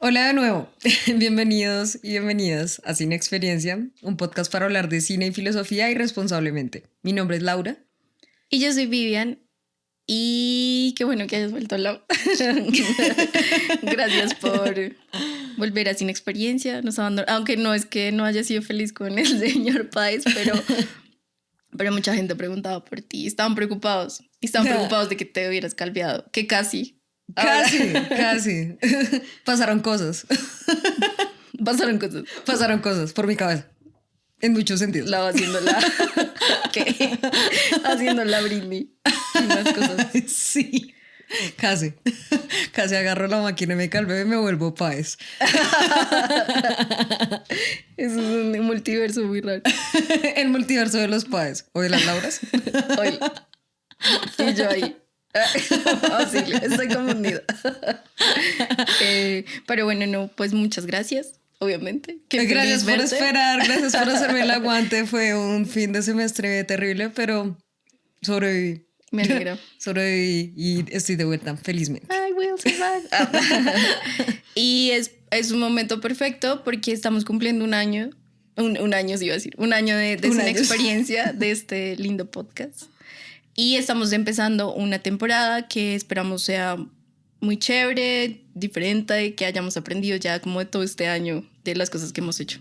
Hola de nuevo, bienvenidos y bienvenidas a Cine Experiencia, un podcast para hablar de cine y filosofía irresponsablemente. Mi nombre es Laura. Y yo soy Vivian. Y qué bueno que hayas vuelto a Lau. Gracias por volver a Cine Experiencia. Aunque no es que no haya sido feliz con el señor Páez, pero mucha gente preguntaba por ti. Estaban preocupados. Y estaban preocupados de que te hubieras calviado. Que casi. Casi. Pasaron cosas. Pasaron cosas por mi cabeza. En muchos sentidos. La haciendo la... ¿Qué? Haciendo la Britney. Y más cosas. Sí. Casi agarro la máquina y me calveo y me vuelvo Páez. Eso es un multiverso muy raro. El multiverso de los Páez. O de las Lauras. Hoy. Y yo ahí. Sí, estoy confundida. Pero bueno, no, pues muchas gracias, obviamente. Gracias por esperar, gracias por hacerme el aguante. Fue un fin de semestre terrible, pero sobreviví. Me alegra. Sobreviví y estoy de vuelta, felizmente. I will survive. Y es un momento perfecto porque estamos cumpliendo un año. Un año, sí iba a decir. Un año de Cine Experiencia de este lindo podcast. Y estamos empezando una temporada que esperamos sea muy chévere, diferente, que hayamos aprendido ya como de todo este año, de las cosas que hemos hecho.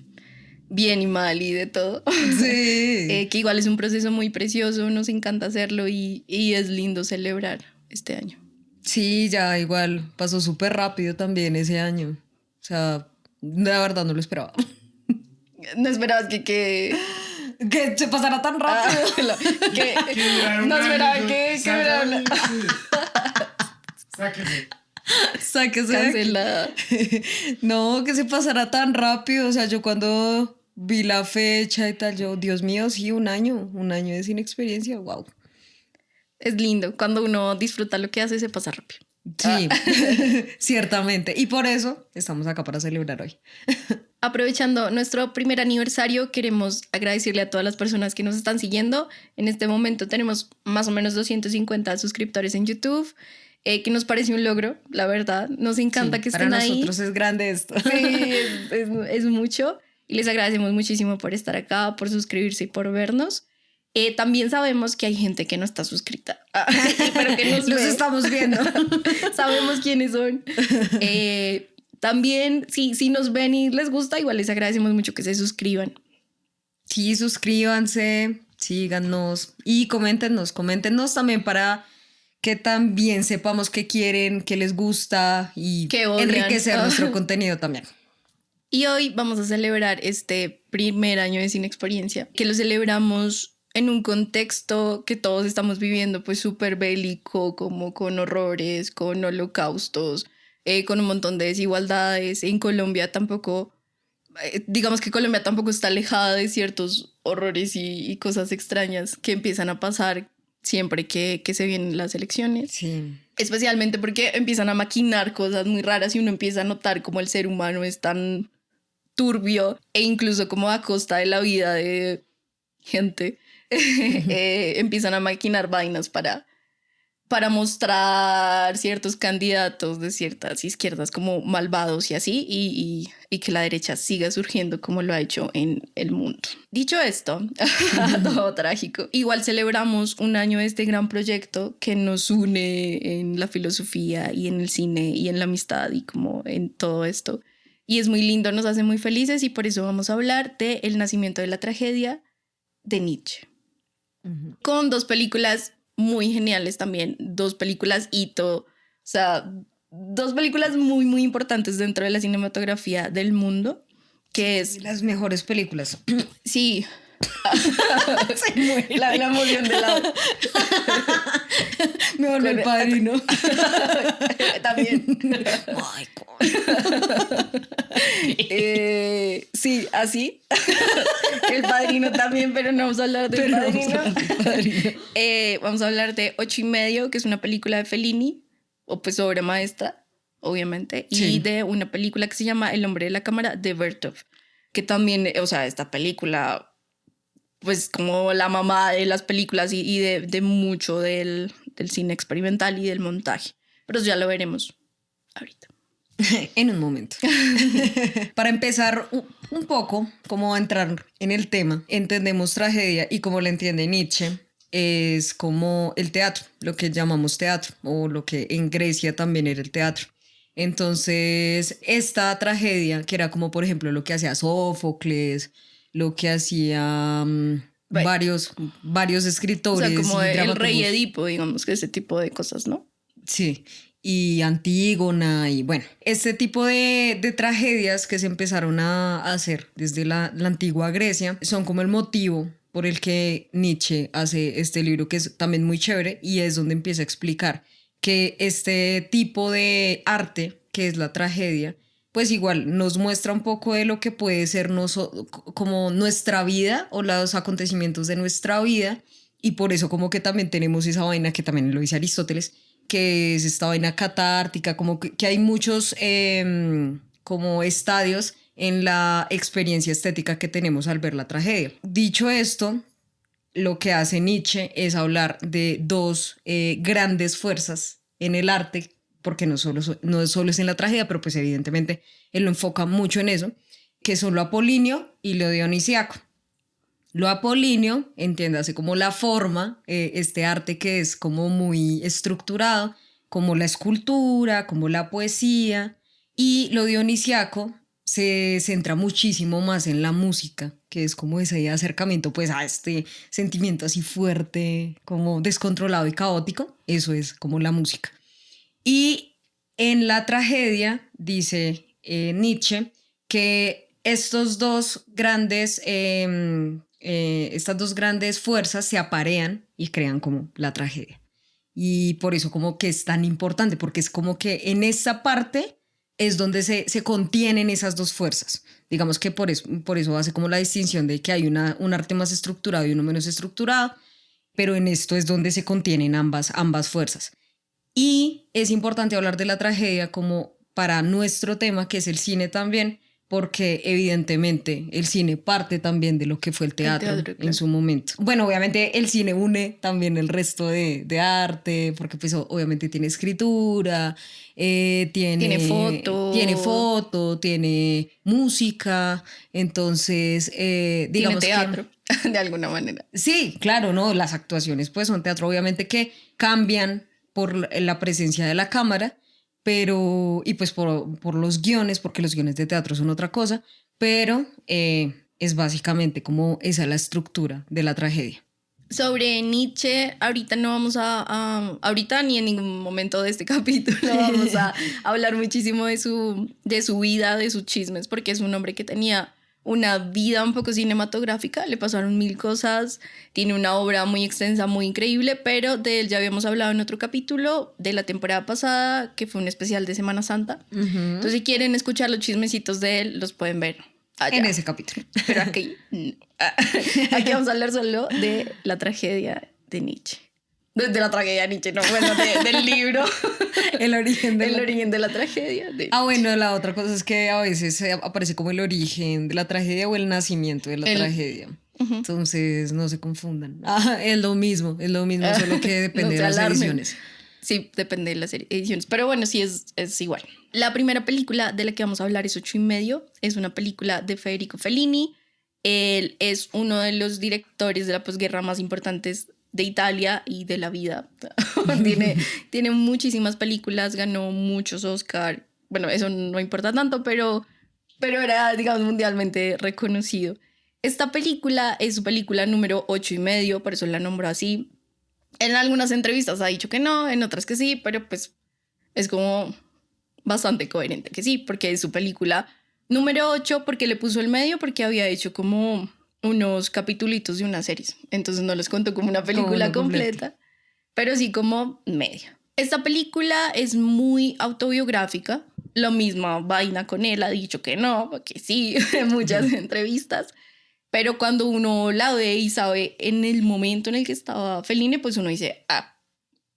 Bien y mal y de todo. Sí. Que igual es un proceso muy precioso, nos encanta hacerlo y es lindo celebrar este año. Sí, ya igual pasó súper rápido también ese año. O sea, la verdad no lo esperaba. No esperabas que se pasara tan rápido. No esperaba que Sáquese. Cancelada. No, que se pasara tan rápido. O sea, yo cuando vi la fecha y tal, yo, Dios mío, sí, un año de Cine Experiencia, wow. Es lindo, cuando uno disfruta lo que hace se pasa rápido. Sí, ciertamente. Y por eso estamos acá para celebrar hoy. Aprovechando nuestro primer aniversario, queremos agradecerle a todas las personas que nos están siguiendo. En este momento tenemos más o menos 250 suscriptores en YouTube, que nos parece un logro, la verdad. Nos encanta que estén ahí. Para nosotros es grande esto. Sí, es mucho. Y les agradecemos muchísimo por estar acá, por suscribirse y por vernos. También sabemos que hay gente que no está suscrita, pero que nos los estamos viendo. Sabemos quiénes son. También, si nos ven y les gusta, igual les agradecemos mucho que se suscriban. Sí, suscríbanse, síganos y coméntenos también para que también sepamos qué quieren, qué les gusta y enriquecer nuestro contenido también. Y hoy vamos a celebrar este primer año de Cine Experiencia, que lo celebramos en un contexto que todos estamos viviendo, pues súper bélico, como con horrores, con holocaustos, con un montón de desigualdades. En Colombia tampoco, digamos que Colombia tampoco está alejada de ciertos horrores y cosas extrañas que empiezan a pasar siempre que se vienen las elecciones. Sí. Especialmente porque empiezan a maquinar cosas muy raras y uno empieza a notar cómo el ser humano es tan turbio e incluso como a costa de la vida de gente. Empiezan a maquinar vainas para mostrar ciertos candidatos de ciertas izquierdas como malvados y así, y que la derecha siga surgiendo como lo ha hecho en el mundo. Dicho esto, todo trágico. Igual celebramos un año de este gran proyecto que nos une en la filosofía y en el cine y en la amistad y como en todo esto. Y es muy lindo, nos hace muy felices y por eso vamos a hablar de El nacimiento de la tragedia de Nietzsche. Con dos películas muy geniales también, dos películas hito, o sea, dos películas muy, muy importantes dentro de la cinematografía del mundo, que es... Las mejores películas. Sí. la emoción de la... Me volvió El Padrino. También. Sí, así. El Padrino también, pero no vamos a hablar del Padrino. Vamos a hablar de 8:30, que es una película de Fellini, o pues obra maestra, obviamente, sí. Y de una película que se llama El hombre de la cámara, de Vertov, que también, o sea, esta película, pues como la mamá de las películas y de mucho del cine experimental y del montaje. Pero ya lo veremos ahorita. En un momento. Para empezar un poco, como a entrar en el tema, entendemos tragedia y como la entiende Nietzsche, es como el teatro, lo que llamamos teatro, o lo que en Grecia también era el teatro. Entonces, esta tragedia, que era como por ejemplo lo que hacía Sófocles, lo que hacía varios escritores. O sea, como y el rey Edipo, digamos, que ese tipo de cosas, ¿no? Sí, y Antígona, y bueno, este tipo de tragedias que se empezaron a hacer desde la antigua Grecia son como el motivo por el que Nietzsche hace este libro, que es también muy chévere, y es donde empieza a explicar que este tipo de arte, que es la tragedia, pues igual nos muestra un poco de lo que puede ser como nuestra vida o los acontecimientos de nuestra vida, y por eso como que también tenemos esa vaina que también lo dice Aristóteles, que es esta vaina catártica, como que hay muchos como estadios en la experiencia estética que tenemos al ver la tragedia. Dicho esto, lo que hace Nietzsche es hablar de dos grandes fuerzas en el arte, porque no solo es en la tragedia, pero pues evidentemente él lo enfoca mucho en eso, que son lo apolíneo y lo dionisíaco. Lo apolíneo, entiéndase como la forma, este arte que es como muy estructurado, como la escultura, como la poesía, y lo dionisiaco se centra muchísimo más en la música, que es como ese acercamiento pues a este sentimiento así fuerte, como descontrolado y caótico, eso es como la música. Y en la tragedia, dice Nietzsche, que estas dos grandes fuerzas se aparean y crean como la tragedia. Y por eso como que es tan importante, porque es como que en esa parte es donde se contienen esas dos fuerzas. Digamos que por eso hace como la distinción de que hay un arte más estructurado y uno menos estructurado, pero en esto es donde se contienen ambas fuerzas. Y es importante hablar de la tragedia como para nuestro tema, que es el cine también, porque evidentemente el cine parte también de lo que fue el teatro claro. En su momento. Bueno, obviamente el cine une también el resto de arte, porque pues obviamente tiene escritura, tiene foto, tiene música, entonces digamos tiene teatro, de alguna manera. Sí, claro, ¿no? Las actuaciones pues son teatro, obviamente que cambian por la presencia de la cámara, pero, y pues por los guiones, porque los guiones de teatro son otra cosa, pero es básicamente como esa es la estructura de la tragedia. Sobre Nietzsche, ahorita no vamos ahorita ni en ningún momento de este capítulo vamos a hablar muchísimo de su vida, de sus chismes, porque es un hombre que tenía una vida un poco cinematográfica, le pasaron 1000 cosas, tiene una obra muy extensa, muy increíble, pero de él ya habíamos hablado en otro capítulo de la temporada pasada, que fue un especial de Semana Santa. Entonces, si quieren escuchar los chismecitos de él, los pueden ver allá. En ese capítulo. Pero aquí vamos a hablar solo de la tragedia de Nietzsche. De la tragedia de Nietzsche, no, bueno, del libro. El origen de la tragedia. Bueno, la otra cosa es que a veces aparece como el origen de la tragedia o el nacimiento de la tragedia. Entonces, no se confundan. Es lo mismo, solo que depende de las ediciones. Sí, depende de las ediciones. Pero bueno, sí es igual. La primera película de la que vamos a hablar es 8,5. Es una película de Federico Fellini. Él es uno de los directores de la posguerra más importantes de Italia y de la vida. tiene muchísimas películas, ganó muchos Oscar. Bueno, eso no importa tanto, pero era, digamos, mundialmente reconocido. Esta película es su película número 8,5, por eso la nombró así. En algunas entrevistas ha dicho que no, en otras que sí, pero pues es como bastante coherente que sí, porque es su película número 8, porque le puso el medio, porque había hecho como unos capitulitos de unas series. Entonces no les contó como una película completa, pero sí como medio. Esta película es muy autobiográfica. Lo misma vaina con él, ha dicho que no, que sí, en muchas entrevistas. Pero cuando uno la ve y sabe en el momento en el que estaba Fellini, pues uno dice,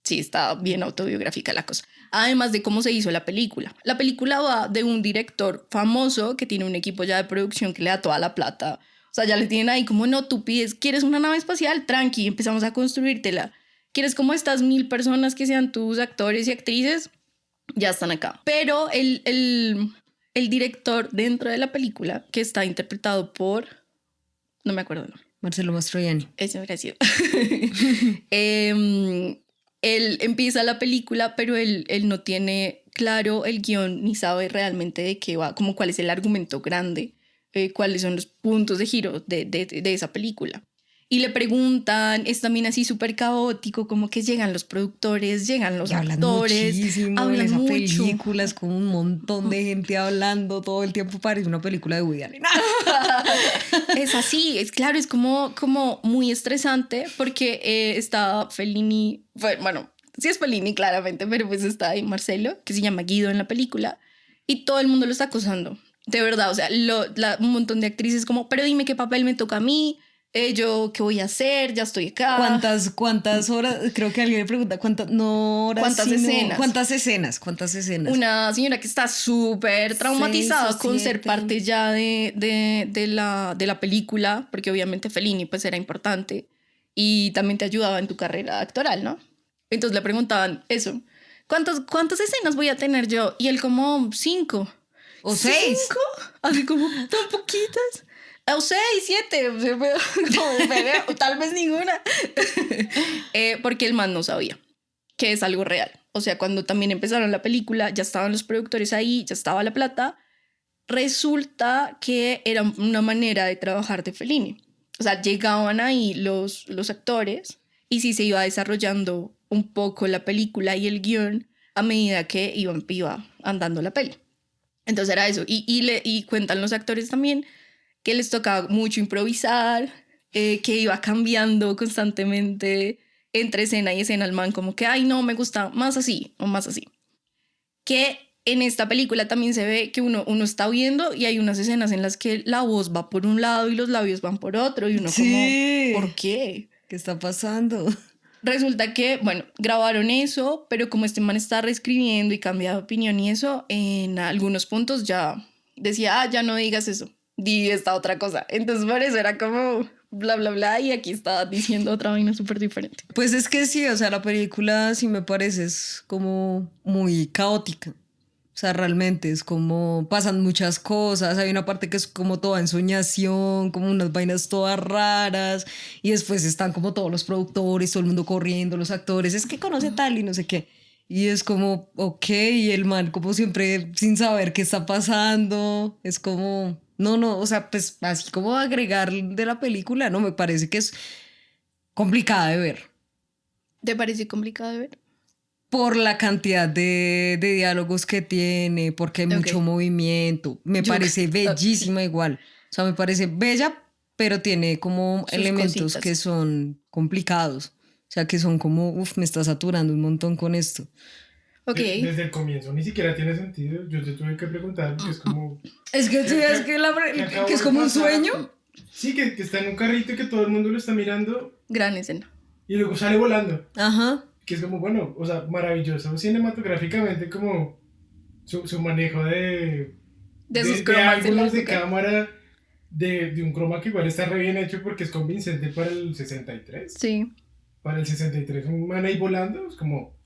sí, está bien autobiográfica la cosa. Además de cómo se hizo la película. La película va de un director famoso que tiene un equipo ya de producción que le da toda la plata. O sea, ya le tienen ahí como, no, tú pides, ¿quieres una nave espacial? Tranqui, empezamos a construírtela. ¿Quieres como estas 1000 personas que sean tus actores y actrices? ya están acá. Pero el director dentro de la película, que está interpretado por, no me acuerdo el nombre. Marcelo Mastroianni. Eso hubiera sido. Él empieza la película, pero él no tiene claro el guión ni sabe realmente de qué va, como cuál es el argumento grande, cuáles son los puntos de giro de esa película. Y le preguntan, es también así súper caótico, como que llegan los productores, llegan los actores. Hablan esa mucho. Película es como un montón de gente hablando todo el tiempo, parece una película de Woody Allen. Es así, es claro, es como muy estresante porque está Fellini, bueno, sí es Fellini claramente, pero pues está ahí Marcelo, que se llama Guido en la película, y todo el mundo lo está acosando, de verdad, o sea, un montón de actrices como, pero dime qué papel me toca a mí, yo qué voy a hacer, ya estoy acá. ¿Cuántas horas? Creo que alguien le pregunta, ¿cuántas escenas? Una señora que está súper traumatizada con ser parte ya de la película, porque obviamente Fellini pues era importante y también te ayudaba en tu carrera actoral, ¿no? Entonces le preguntaban eso, ¿cuántas escenas voy a tener yo? Y él como 5. ¿O 6? Así como tan poquitas. O 6, 7, tal vez ninguna. Porque el man no sabía que es algo real. O sea, cuando también empezaron la película, ya estaban los productores ahí, ya estaba la plata. Resulta que era una manera de trabajar de Fellini. O sea, llegaban ahí los actores y sí se iba desarrollando un poco la película y el guión a medida que iba andando la peli. Entonces era eso. Y cuentan los actores también que les tocaba mucho improvisar, que iba cambiando constantemente entre escena y escena el man, como que, ay, no, me gusta más así o más así. Que en esta película también se ve que uno está viendo y hay unas escenas en las que la voz va por un lado y los labios van por otro y uno como, ¿por qué? ¿Qué está pasando? Resulta que, bueno, grabaron eso, pero como este man está reescribiendo y cambia de opinión y eso, en algunos puntos ya decía, ya no digas eso. Di esta otra cosa. Entonces por eso era como bla, bla, bla, y aquí estaba diciendo otra vaina súper diferente. Pues es que sí, o sea, la película sí me parece es como muy caótica. O sea, realmente es como pasan muchas cosas. Hay una parte que es como toda ensoñación, como unas vainas todas raras. Y después están como todos los productores, todo el mundo corriendo, los actores. Es que conoce tal y no sé qué. Y es como, ok, y el man como siempre sin saber qué está pasando. Es como... No, o sea, pues así como agregar de la película, no, me parece que es complicada de ver. ¿Te parece complicada de ver? Por la cantidad de diálogos que tiene, porque hay mucho movimiento. Me parece bellísima igual. O sea, me parece bella, pero tiene como sus elementos cositas que son complicados. O sea, que son como, me está saturando un montón con esto. Okay. Desde el comienzo ni siquiera tiene sentido. Yo te tuve que preguntar porque es como... Es que tú ves que es como un sueño. Sí, que está en un carrito y que todo el mundo lo está mirando. Gran escena. Y luego sale volando. Ajá. Que es como, bueno, o sea, maravilloso cinematográficamente como su manejo de sus cromas ángulos de cámara, de un croma que igual está re bien hecho porque es convincente para el 63. Sí. Para el 63 un man ahí volando es como...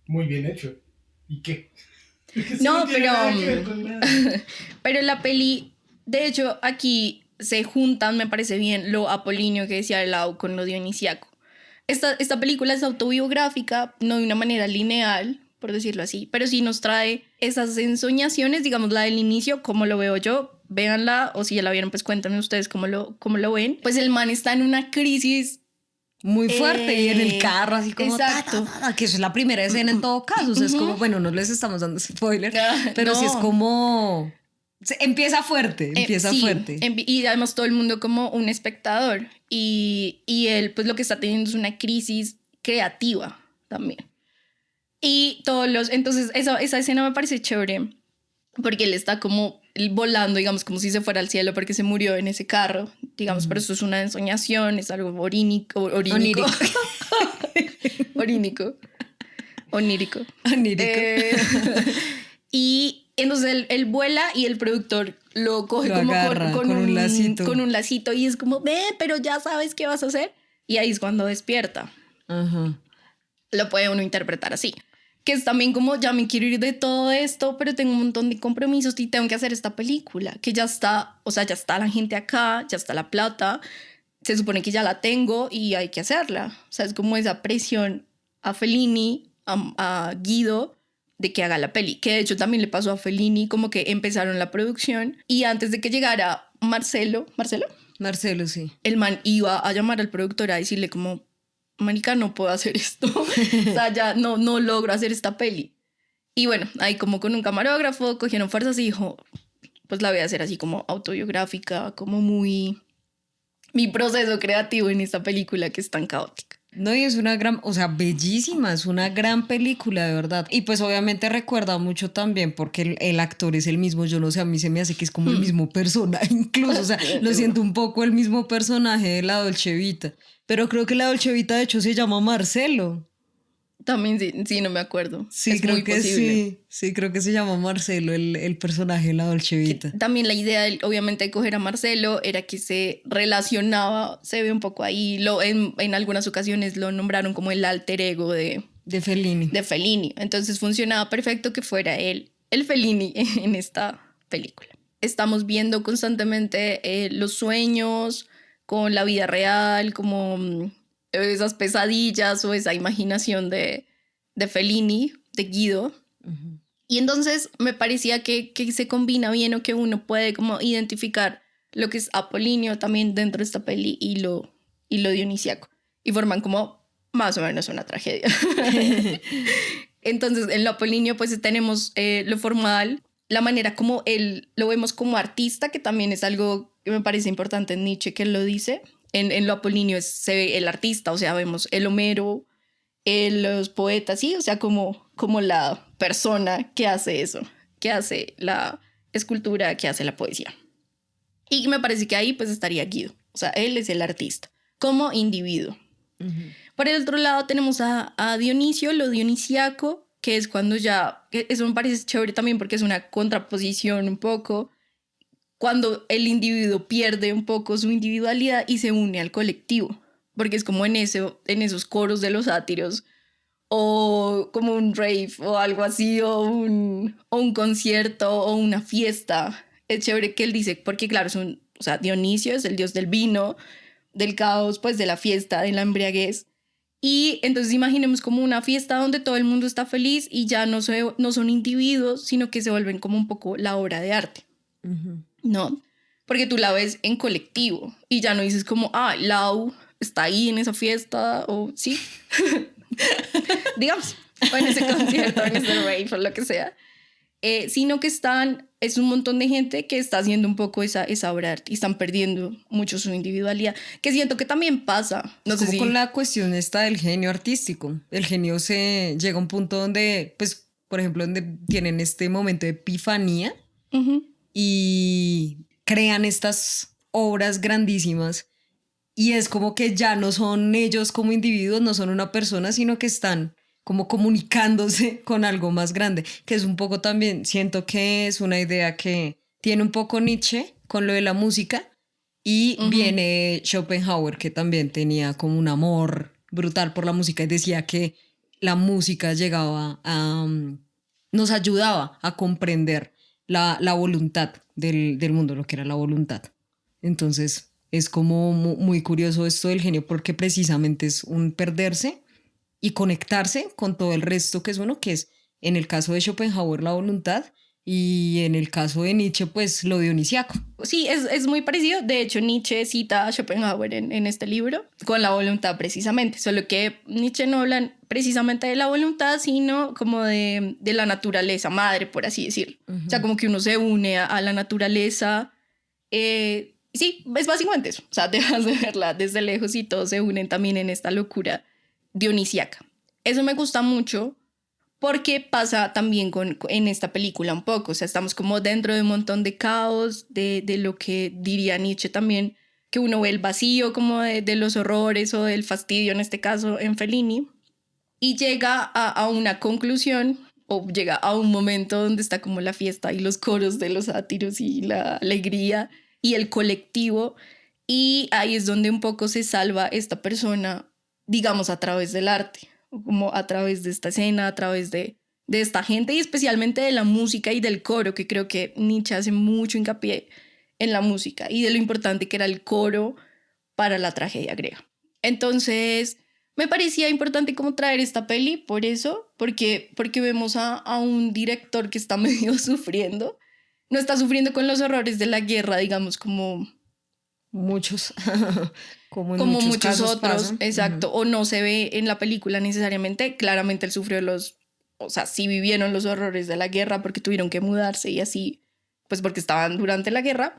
muy bien hecho. ¿Y qué? No, pero la peli, de hecho, aquí se juntan, me parece bien, lo apolíneo que decía Lau con lo dionisiaco. Esta película es autobiográfica, no de una manera lineal, por decirlo así, pero sí nos trae esas ensoñaciones, digamos, la del inicio, como lo veo yo, véanla, o si ya la vieron, pues cuéntenme ustedes cómo lo ven. Pues el man está en una crisis muy fuerte y en el carro así como exacto. Que eso es la primera escena en todo caso, o sea, es como, bueno, no les estamos dando spoiler, pero sí es como empieza fuerte, fuerte. Y además todo el mundo como un espectador y él pues lo que está teniendo es una crisis creativa también. Y entonces esa escena me parece chévere porque él está como volando, digamos, como si se fuera al cielo porque se murió en ese carro, digamos, pero eso es una ensoñación, es algo onírico. Y entonces él vuela y el productor lo coge lo como agarra, con un lacito y es como, pero ya sabes qué vas a hacer. Y ahí es cuando despierta. Ajá. Lo puede uno interpretar así. que es también como ya me quiero ir de todo esto, pero tengo un montón de compromisos y tengo que hacer esta película, que ya está, o sea, ya está la gente acá, ya está la plata, se supone que ya la tengo y hay que hacerla. O sea, es como esa presión a Fellini, a Guido, de que haga la peli, que de hecho también le pasó a Fellini, como que empezaron la producción y antes de que llegara Marcelo, sí. el man iba a llamar al productor a decirle como, marica, no puedo hacer esto, o sea, ya no logro hacer esta peli. Y bueno, ahí como con un camarógrafo cogieron fuerzas y dijo, pues la voy a hacer así como autobiográfica, como muy mi proceso creativo en esta película que es tan caótica. No, y es una gran, o sea, bellísima, es una gran película, de verdad. Y pues obviamente recuerda mucho también porque el actor es el mismo, yo no sé, a mí se me hace que es como el mismo personaje, incluso, o sea, lo siento un poco el mismo personaje de la Dolce Vita. Pero creo que la Dolce Vita de hecho se llama Marcelo. También sí, no me acuerdo. Sí, es creo muy que posible. sí, creo que se llama Marcelo el personaje de la Dolce Vita. También la idea, obviamente, de coger a Marcelo era que se relacionaba, se ve un poco ahí, en algunas ocasiones lo nombraron como el alter ego de Fellini. Entonces funcionaba perfecto que fuera él, el Fellini en esta película. Estamos viendo constantemente los sueños con la vida real, como esas pesadillas o esa imaginación de Fellini, de Guido. Uh-huh. Y entonces me parecía que se combina bien o que uno puede como identificar lo que es apolíneo también dentro de esta peli y lo dionisíaco. Y forman como más o menos una tragedia. Entonces en lo apolíneo pues tenemos lo formal, la manera como él lo vemos como artista, que también es algo que me parece importante en Nietzsche, que él lo dice. En lo apolíneo se ve el artista, o sea, vemos el Homero, los poetas, sí, o sea, como la persona que hace eso, que hace la escultura, que hace la poesía. Y me parece que ahí pues estaría Guido, o sea, él es el artista, como individuo. Uh-huh. Por el otro lado tenemos a Dionisio, lo dionisíaco, que es cuando ya, eso me parece chévere también porque es una contraposición un poco, cuando el individuo pierde un poco su individualidad y se une al colectivo, porque es como en esos coros de los sátiros, o como un rave o algo así, o un concierto o una fiesta. Es chévere que él dice, porque claro, o sea, Dionisio es el dios del vino, del caos, pues de la fiesta, de la embriaguez. Y entonces imaginemos como una fiesta donde todo el mundo está feliz y ya no son individuos, sino que se vuelven como un poco la obra de arte. Uh-huh. ¿No? Porque tú la ves en colectivo y ya no dices como, Lau está ahí en esa fiesta, o sí, digamos, o en ese concierto, en ese rave, o lo que sea, sino que es un montón de gente que está haciendo un poco esa obra de arte y están perdiendo mucho su individualidad, que siento que también pasa. No sé si con la cuestión esta del genio artístico, el genio se llega a un punto donde, pues, por ejemplo, donde tienen este momento de epifanía, uh-huh, y crean estas obras grandísimas y es como que ya no son ellos como individuos, no son una persona, sino que están como comunicándose con algo más grande, que es un poco también, siento que es una idea que tiene un poco Nietzsche con lo de la música y uh-huh, viene Schopenhauer, que también tenía como un amor brutal por la música y decía que la música llegaba a nos ayudaba a comprender la voluntad del mundo, lo que era la voluntad. Entonces es como muy curioso esto del genio porque precisamente es un perderse y conectarse con todo el resto que es uno, que es en el caso de Schopenhauer la voluntad y en el caso de Nietzsche pues lo dionisiaco. Sí, es muy parecido. De hecho Nietzsche cita a Schopenhauer en este libro con la voluntad precisamente, solo que Nietzsche no habla precisamente de la voluntad, sino como de la naturaleza madre, por así decirlo. Uh-huh. O sea, como que uno se une a la naturaleza. Sí, es básicamente eso. O sea, dejas de verla desde lejos y todos se unen también en esta locura dionisíaca. Eso me gusta mucho porque pasa también en esta película un poco. O sea, estamos como dentro de un montón de caos, de lo que diría Nietzsche también, que uno ve el vacío como de los horrores o del fastidio, en este caso en Fellini, y llega a una conclusión o llega a un momento donde está como la fiesta y los coros de los sátiros y la alegría y el colectivo, y ahí es donde un poco se salva esta persona, digamos, a través del arte, como a través de esta escena, a través de de esta gente y especialmente de la música y del coro, que creo que Nietzsche hace mucho hincapié en la música y de lo importante que era el coro para la tragedia griega. Entonces, me parecía importante como traer esta peli por eso, porque vemos a un director que está medio sufriendo. No está sufriendo con los horrores de la guerra, digamos, como muchos, como muchos otros, pasan. Exacto, o no se ve en la película necesariamente. Claramente él sufrió sí vivieron los horrores de la guerra porque tuvieron que mudarse y así, pues porque estaban durante la guerra,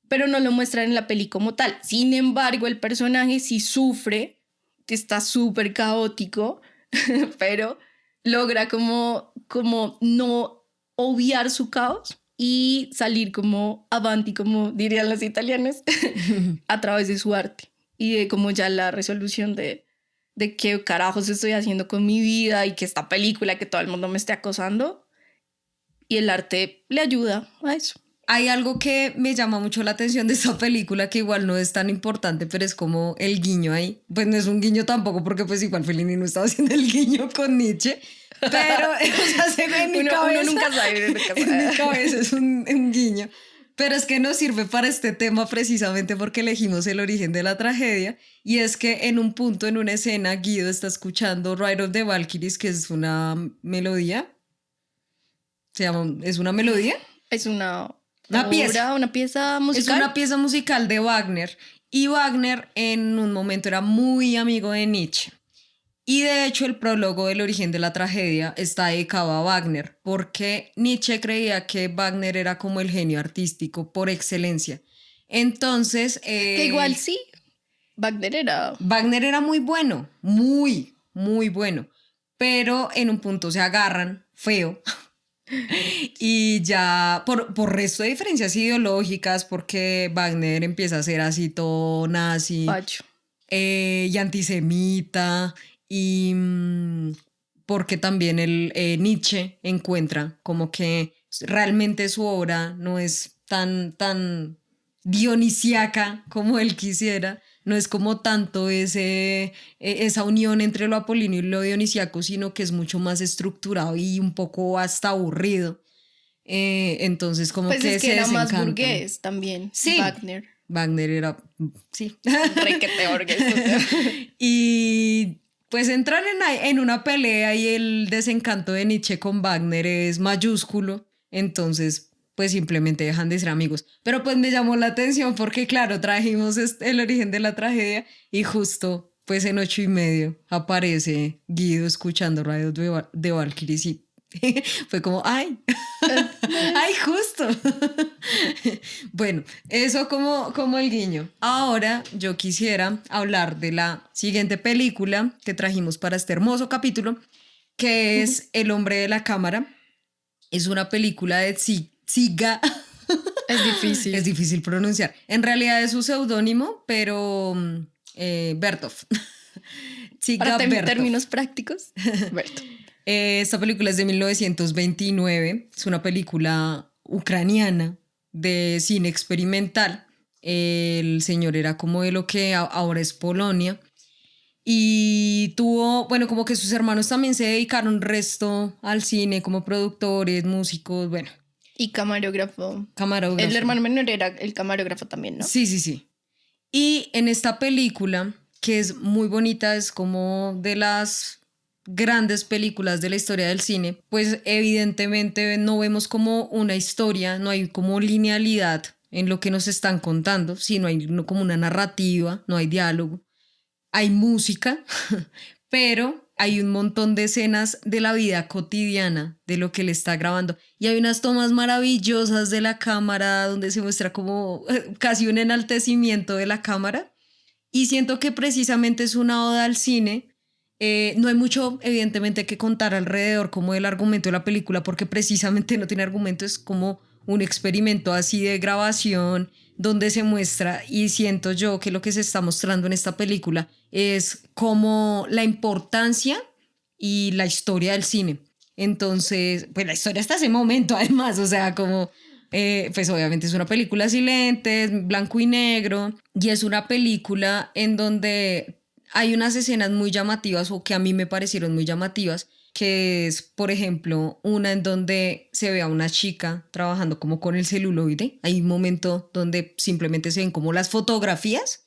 pero no lo muestran en la peli como tal. Sin embargo, el personaje sí sufre, que está súper caótico, pero logra como no obviar su caos y salir como avanti, como dirían los italianos, a través de su arte y de como ya la resolución de qué carajos estoy haciendo con mi vida y que esta película, que todo el mundo me esté acosando, y el arte le ayuda a eso. Hay algo que me llama mucho la atención de esta película, que igual no es tan importante, pero es como el guiño ahí. Pues no es un guiño tampoco, porque pues igual Fellini no estaba haciendo el guiño con Nietzsche, pero o sea, en mi cabeza, uno nunca sabe. En mi cabeza es un guiño. Pero es que nos sirve para este tema precisamente porque elegimos el origen de la tragedia, y es que en un punto, en una escena, Guido está escuchando Ride of the Valkyries, que es una melodía. ¿Es una melodía? Es una pieza musical. Es una pieza musical de Wagner, y Wagner en un momento era muy amigo de Nietzsche. Y de hecho el prólogo del origen de la tragedia está dedicado a Wagner, porque Nietzsche creía que Wagner era como el genio artístico por excelencia. Entonces... que igual sí, Wagner era muy bueno, muy, muy bueno. Pero en un punto se agarran feo. Y ya por resto de diferencias ideológicas, porque Wagner empieza a ser así todo nazi y antisemita, y porque también Nietzsche encuentra como que realmente su obra no es tan dionisíaca como él quisiera, no es como tanto esa unión entre lo apolíneo y lo dionisíaco, sino que es mucho más estructurado y un poco hasta aburrido. Entonces como pues que es que era más burgués también, sí, Wagner era, sí. Requete burgués. Y pues entrar en una pelea, y el desencanto de Nietzsche con Wagner es mayúsculo, entonces pues simplemente dejan de ser amigos. Pero pues me llamó la atención porque claro, trajimos el origen de la tragedia, y justo pues en 8:30 aparece Guido escuchando Radio de Valkyries y fue como ¡ay! ¡Ay, justo! Bueno, eso como el guiño. Ahora yo quisiera hablar de la siguiente película que trajimos para este hermoso capítulo, que es El hombre de la cámara. Es una película de Dziga. Es difícil pronunciar. En realidad es su seudónimo, pero Bertov. Para términos prácticos, Bertov. Esta película es de 1929. Es una película ucraniana de cine experimental. El señor era como de lo que ahora es Polonia. Y tuvo, bueno, como que sus hermanos también se dedicaron resto al cine como productores, músicos, bueno. Y camarógrafo. El hermano menor era el camarógrafo también, ¿no? Sí. Y en esta película, que es muy bonita, es como de las grandes películas de la historia del cine, pues evidentemente no vemos como una historia, no hay como linealidad en lo que nos están contando, sino hay como una narrativa, no hay diálogo, hay música, pero hay un montón de escenas de la vida cotidiana de lo que le está grabando, y hay unas tomas maravillosas de la cámara donde se muestra como casi un enaltecimiento de la cámara, y siento que precisamente es una oda al cine. No hay mucho, evidentemente, que contar alrededor como del argumento de la película, porque precisamente no tiene argumento, es como un experimento así de grabación donde se muestra, y siento yo que lo que se está mostrando en esta película es como la importancia y la historia del cine. Entonces, pues la historia hasta ese momento además, o sea, como... pues obviamente es una película silente, es blanco y negro, y es una película en donde hay unas escenas muy llamativas, o que a mí me parecieron muy llamativas, que es, por ejemplo, una en donde se ve a una chica trabajando como con el celuloide. Hay un momento donde simplemente se ven como las fotografías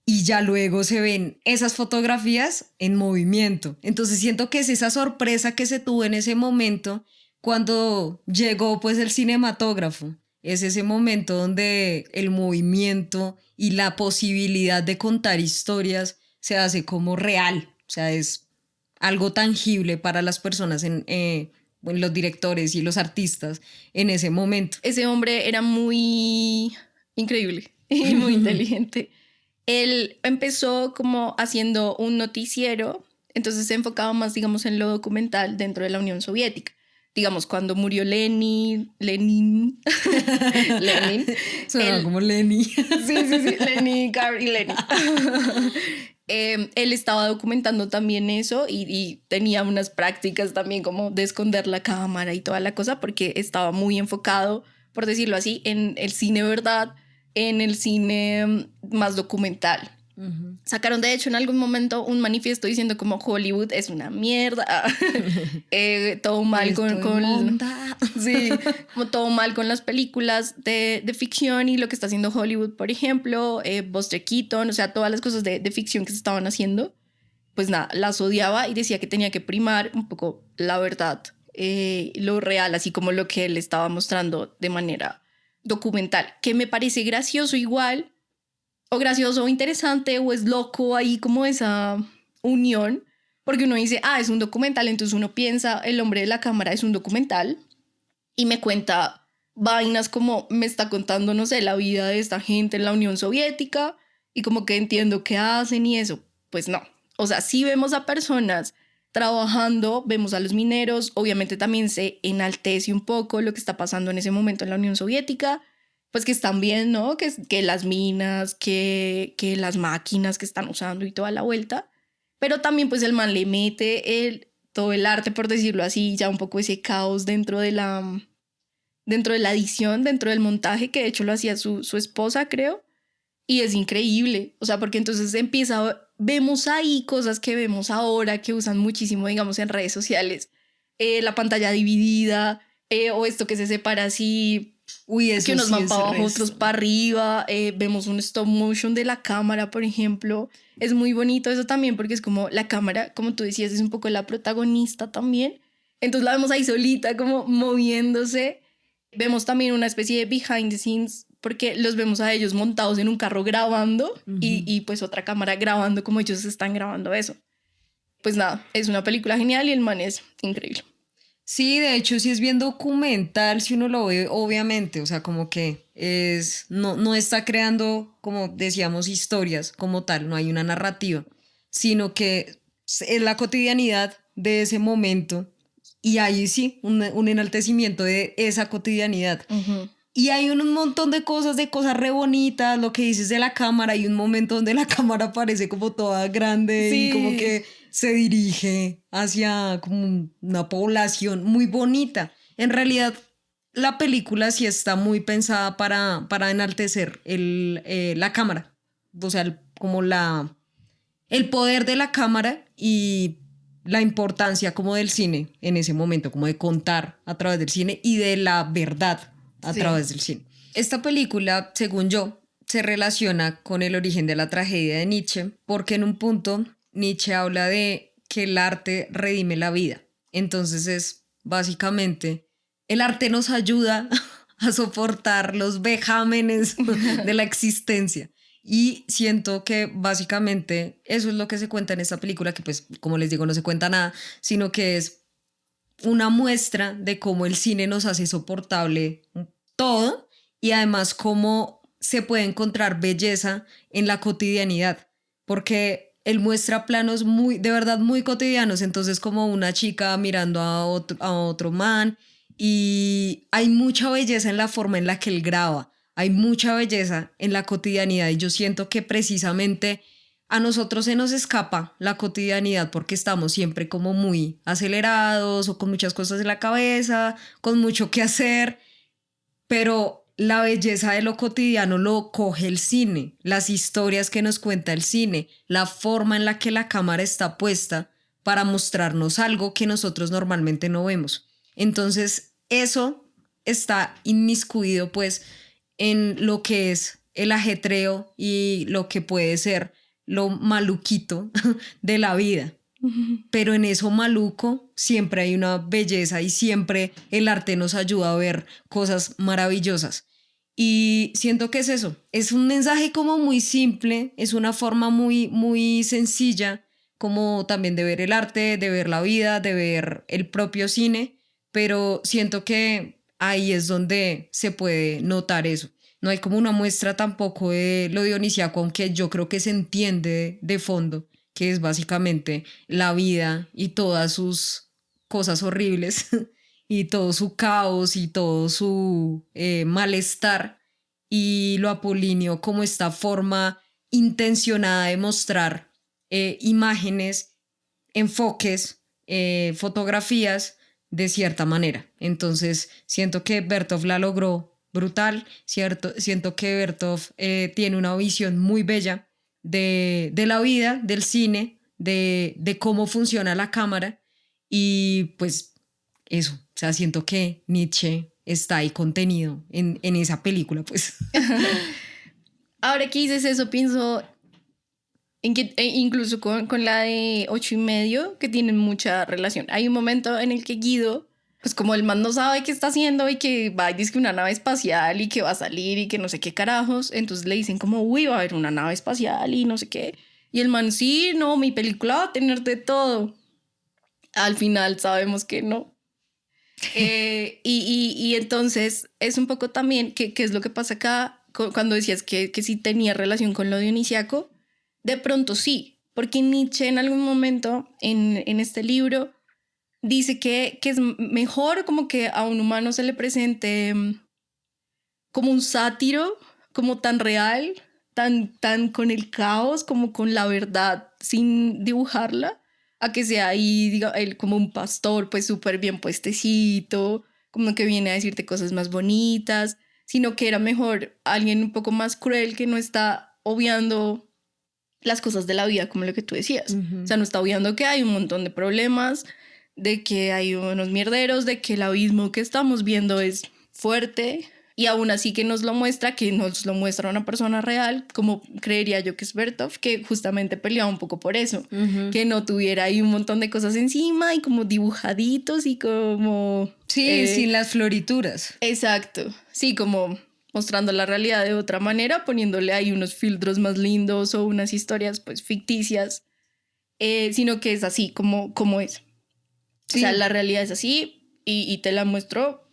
y ya luego se ven esas fotografías en movimiento. Entonces siento que es esa sorpresa que se tuvo en ese momento cuando llegó pues el cinematógrafo. Es ese momento donde el movimiento y la posibilidad de contar historias se hace como real. O sea, es algo tangible para las personas bueno, los directores y los artistas en ese momento. Ese hombre era muy increíble y muy inteligente. Él empezó como haciendo un noticiero, entonces se enfocaba más, digamos, en lo documental dentro de la Unión Soviética. Digamos, cuando murió Lenin. Suena como Lenny. Sí, Lenin, Gary Lenin. Él estaba documentando también eso y tenía unas prácticas también como de esconder la cámara y toda la cosa, porque estaba muy enfocado, por decirlo así, en el cine verdad, en el cine más documental. Uh-huh. Sacaron de hecho en algún momento un manifiesto diciendo como Hollywood es una mierda, todo mal con sí, como todo mal con las películas de ficción y lo que está haciendo Hollywood, por ejemplo, Buster Keaton, o sea, todas las cosas de ficción que se estaban haciendo, pues nada, las odiaba y decía que tenía que primar un poco la verdad, lo real, así como lo que él estaba mostrando de manera documental, que me parece gracioso igual, o gracioso o interesante, o es loco ahí como esa unión, porque uno dice, es un documental, entonces uno piensa, el hombre de la cámara es un documental y me cuenta vainas como me está contando, no sé, la vida de esta gente en la Unión Soviética y como que entiendo qué hacen y eso. Pues no, o sea, sí vemos a personas trabajando, vemos a los mineros, obviamente también se enaltece un poco lo que está pasando en ese momento en la Unión Soviética, pues que están bien, ¿no? Que las minas, que las máquinas que están usando y toda la vuelta, pero también pues el man le mete todo el arte, por decirlo así, ya un poco ese caos dentro de la edición, dentro del montaje, que de hecho lo hacía su esposa, creo, y es increíble, o sea, porque entonces vemos ahí cosas que vemos ahora, que usan muchísimo, digamos, en redes sociales, la pantalla dividida, o esto que se separa así, eso que unos sí van para abajo, otros para arriba, vemos un stop motion de la cámara, por ejemplo, es muy bonito eso también, porque es como la cámara, como tú decías, es un poco la protagonista también, entonces la vemos ahí solita, como moviéndose. Vemos también una especie de behind the scenes porque los vemos a ellos montados en un carro grabando uh-huh. y pues otra cámara grabando como ellos están grabando eso. Pues nada, es una película genial y el man es increíble. Sí, de hecho sí es bien documental si uno lo ve, obviamente, o sea, como que no está creando, como decíamos, historias como tal, no hay una narrativa, sino que es la cotidianidad de ese momento. Y ahí sí, un enaltecimiento de esa cotidianidad. Uh-huh. Y hay un montón de cosas re bonitas, lo que dices de la cámara, hay un momento donde la cámara parece como toda grande sí. Y como que se dirige hacia como una población muy bonita. En realidad, la película sí está muy pensada para enaltecer la cámara. O sea, como el poder de la cámara y la importancia como del cine en ese momento, como de contar a través del cine y de la verdad a través del cine. Esta película, según yo, se relaciona con el origen de la tragedia de Nietzsche, porque en un punto Nietzsche habla de que el arte redime la vida. Entonces es básicamente, el arte nos ayuda a soportar los vejámenes de la existencia. Y siento que básicamente eso es lo que se cuenta en esta película, que pues, como les digo, no se cuenta nada, sino que es una muestra de cómo el cine nos hace soportable todo y además cómo se puede encontrar belleza en la cotidianidad, porque él muestra planos de verdad muy cotidianos, entonces como una chica mirando a otro man, y hay mucha belleza en la forma en la que él graba. Hay mucha belleza en la cotidianidad y yo siento que precisamente a nosotros se nos escapa la cotidianidad porque estamos siempre como muy acelerados o con muchas cosas en la cabeza, con mucho que hacer, pero la belleza de lo cotidiano lo coge el cine, las historias que nos cuenta el cine, la forma en la que la cámara está puesta, para mostrarnos algo que nosotros normalmente no vemos. Entonces, eso está inmiscuido pues en lo que es el ajetreo y lo que puede ser lo maluquito de la vida. Pero en eso maluco siempre hay una belleza y siempre el arte nos ayuda a ver cosas maravillosas. Y siento que es eso, es un mensaje como muy simple, es una forma muy, muy sencilla como también de ver el arte, de ver la vida, de ver el propio cine, pero siento que ahí es donde se puede notar eso. No hay como una muestra tampoco de lo dionisíaco, aunque yo creo que se entiende de fondo, que es básicamente la vida y todas sus cosas horribles y todo su caos y todo su malestar, y lo apolíneo como esta forma intencionada de mostrar imágenes, enfoques, fotografías de cierta manera. Entonces siento que Vertov la logró brutal, ¿cierto? Siento que Vertov tiene una visión muy bella de la vida, del cine, de cómo funciona la cámara, y pues eso, o sea, siento que Nietzsche está ahí contenido en esa película, pues. Ahora que dices eso, pienso en que incluso con la de 8:30, que tienen mucha relación. Hay un momento en el que Guido, pues como el man no sabe qué está haciendo y que va y dice que una nave espacial y que va a salir y que no sé qué carajos, entonces le dicen como, uy, va a haber una nave espacial y no sé qué. Y el man, sí, no, mi película va a tener de todo. Al final sabemos que no. Y entonces es un poco también qué es lo que pasa acá cuando decías que sí tenía relación con lo dionisíaco. De pronto sí, porque Nietzsche en algún momento en este libro dice que es mejor como que a un humano se le presente como un sátiro, como tan real, tan con el caos, como con la verdad sin dibujarla, a que sea ahí, diga, él como un pastor, pues súper bien puestecito, como que viene a decirte cosas más bonitas, sino que era mejor alguien un poco más cruel que no está obviando las cosas de la vida, como lo que tú decías. O sea, no está obviando que hay un montón de problemas, de que hay unos mierderos, de que el abismo que estamos viendo es fuerte, y aún así que nos lo muestra una persona real, como creería yo que es Vertov, que justamente peleaba un poco por eso, que no tuviera ahí un montón de cosas encima y como dibujaditos y como... Sí, sin las florituras. Exacto, sí, como mostrando la realidad de otra manera, poniéndole ahí unos filtros más lindos o unas historias pues ficticias, sino que es así como es. Sí. O sea, la realidad es así y te la muestro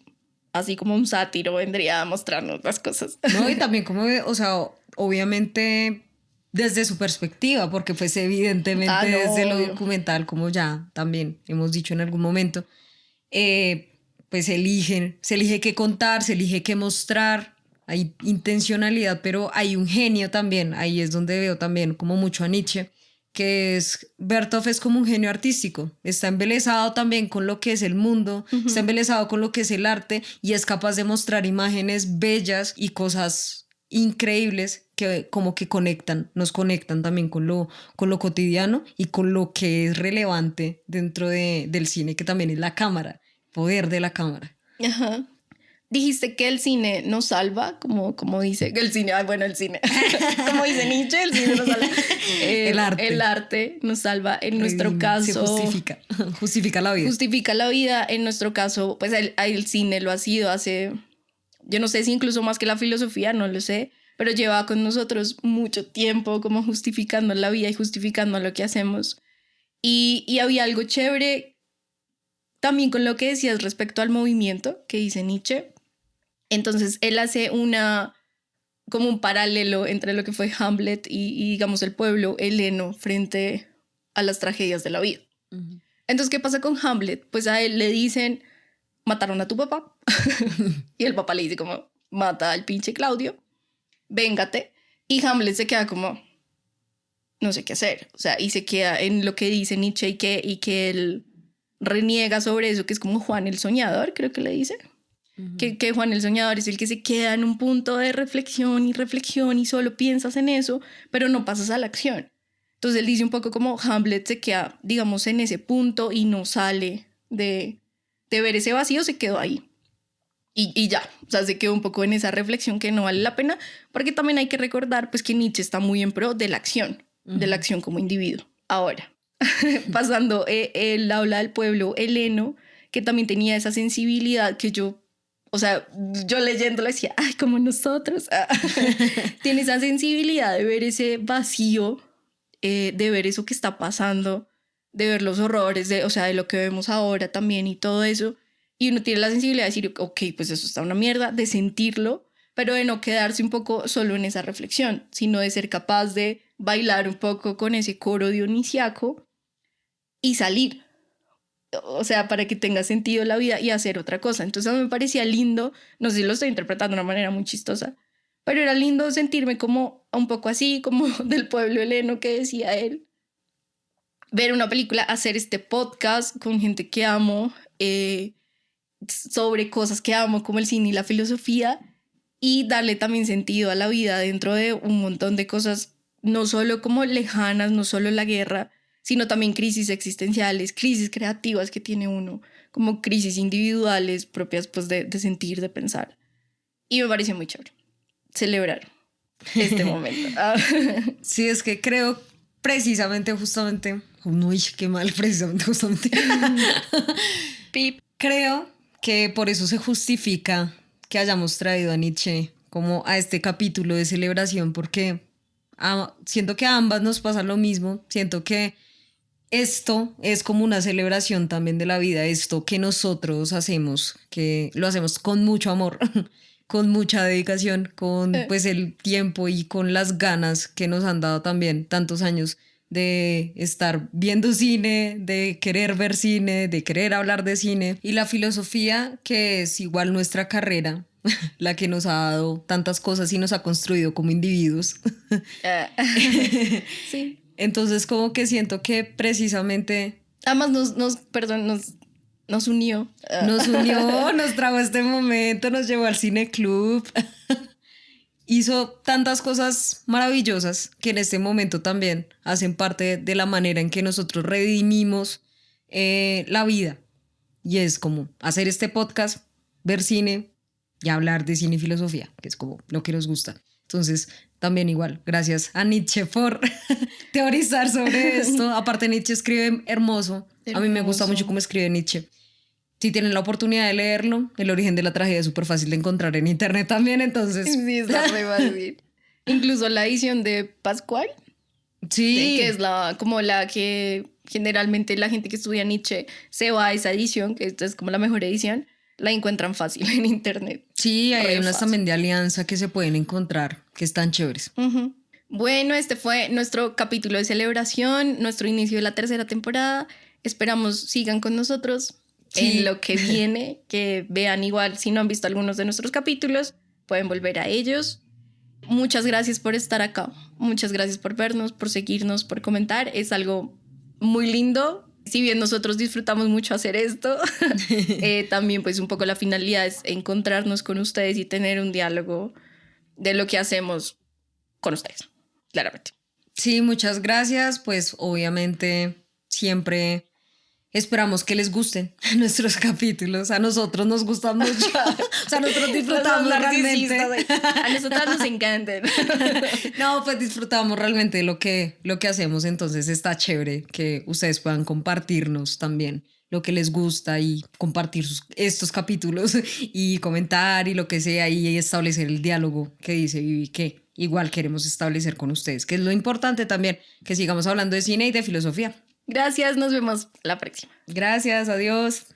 así como un sátiro vendría a mostrarnos las cosas. No, y también como, o sea, obviamente desde su perspectiva, porque pues evidentemente desde lo documental, como ya también hemos dicho en algún momento, pues se elige qué contar, se elige qué mostrar, hay intencionalidad, pero hay un genio también, ahí es donde veo también como mucho a Nietzsche, que es, Vertov es como un genio artístico, está embelesado también con lo que es el mundo, está embelesado con lo que es el arte y es capaz de mostrar imágenes bellas y cosas increíbles que como que nos conectan también con lo cotidiano y con lo que es relevante dentro del cine, que también es la cámara, poder de la cámara. Ajá. Dijiste que el cine nos salva, como dice el cine, el cine, como dice Nietzsche, el cine nos salva. El arte nos salva, en nuestro caso. Se justifica la vida. Justifica la vida, en nuestro caso, pues el cine lo ha sido hace, yo no sé si incluso más que la filosofía, no lo sé, pero lleva con nosotros mucho tiempo como justificando la vida y justificando lo que hacemos. Y había algo chévere también con lo que decías respecto al movimiento que dice Nietzsche. Entonces él hace como un paralelo entre lo que fue Hamlet y digamos el pueblo heleno frente a las tragedias de la vida. Entonces, ¿qué pasa con Hamlet? Pues a él le dicen, mataron a tu papá. Y el papá le dice como, mata al pinche Claudio, véngate. Y Hamlet se queda como, no sé qué hacer. O sea, y se queda en lo que dice Nietzsche y que él reniega sobre eso, que es como Juan el Soñador, creo que le dice. Que Juan el Soñador es el que se queda en un punto de reflexión y solo piensas en eso, pero no pasas a la acción. Entonces él dice un poco como Hamlet se queda, digamos, en ese punto y no sale de ver ese vacío, se quedó ahí. Y ya, o sea, se quedó un poco en esa reflexión que no vale la pena, porque también hay que recordar pues que Nietzsche está muy en pro de la acción como individuo. Ahora, pasando, él habla del pueblo heleno, que también tenía esa sensibilidad que yo, o sea, yo leyéndolo decía, ay, como nosotros. Tiene esa sensibilidad de ver ese vacío, de ver eso que está pasando, de ver los horrores, o sea, de lo que vemos ahora también y todo eso. Y uno tiene la sensibilidad de decir, ok, pues eso está una mierda, de sentirlo, pero de no quedarse un poco solo en esa reflexión, sino de ser capaz de bailar un poco con ese coro dionisiaco y salir. O sea, para que tenga sentido la vida y hacer otra cosa. Entonces a mí me parecía lindo, no sé si lo estoy interpretando de una manera muy chistosa, pero era lindo sentirme como un poco así, como del pueblo heleno que decía él. Ver una película, hacer este podcast con gente que amo, sobre cosas que amo como el cine y la filosofía, y darle también sentido a la vida dentro de un montón de cosas, no solo como lejanas, no solo la guerra, sino también crisis existenciales, crisis creativas que tiene uno, como crisis individuales propias pues de sentir, de pensar. Y me pareció muy chévere celebrar este momento. Sí, es que creo precisamente, justamente, no, qué mal, precisamente, justamente. Pip. Creo que por eso se justifica que hayamos traído a Nietzsche como a este capítulo de celebración, porque siento que a ambas nos pasa lo mismo, siento que esto es como una celebración también de la vida, esto que nosotros hacemos, que lo hacemos con mucho amor, con mucha dedicación, con pues el tiempo y con las ganas que nos han dado también tantos años de estar viendo cine, de querer ver cine, de querer hablar de cine. Y la filosofía, que es igual nuestra carrera, la que nos ha dado tantas cosas y nos ha construido como individuos. Sí. Entonces como que siento que precisamente... Además nos unió. Nos unió, nos trajo este momento, nos llevó al cine club. Hizo tantas cosas maravillosas que en este momento también hacen parte de la manera en que nosotros redimimos la vida. Y es como hacer este podcast, ver cine y hablar de cine y filosofía, que es como lo que nos gusta. Entonces, también igual, gracias a Nietzsche por teorizar sobre esto. Aparte, Nietzsche escribe hermoso. A mí me gusta mucho cómo escribe Nietzsche. Si tienen la oportunidad de leerlo, El origen de la tragedia es súper fácil de encontrar en internet también, entonces... Sí, está re fácil. Incluso la edición de Pascual. Sí. Que es como la que generalmente la gente que estudia Nietzsche se va a esa edición, que esta es como la mejor edición, la encuentran fácil en internet. Sí, hay unas también de alianza que se pueden encontrar, que están chéveres. Bueno, este fue nuestro capítulo de celebración, nuestro inicio de la 3ª temporada. Esperamos sigan con nosotros en lo que viene, que vean igual, si no han visto algunos de nuestros capítulos, pueden volver a ellos. Muchas gracias por estar acá, muchas gracias por vernos, por seguirnos, por comentar, es algo muy lindo. Si bien nosotros disfrutamos mucho hacer esto, también pues un poco la finalidad es encontrarnos con ustedes y tener un diálogo de lo que hacemos con ustedes, claramente. Sí, muchas gracias, pues obviamente siempre... Esperamos que les gusten nuestros capítulos. A nosotros nos gustan mucho. O sea, nosotros disfrutamos realmente. A nosotros nos encantan. No, pues disfrutamos realmente lo que hacemos. Entonces está chévere que ustedes puedan compartirnos también lo que les gusta y compartir estos capítulos y comentar y lo que sea y establecer el diálogo que dice Vivi que igual queremos establecer con ustedes, que es lo importante también, que sigamos hablando de cine y de filosofía. Gracias, nos vemos la próxima. Gracias, adiós.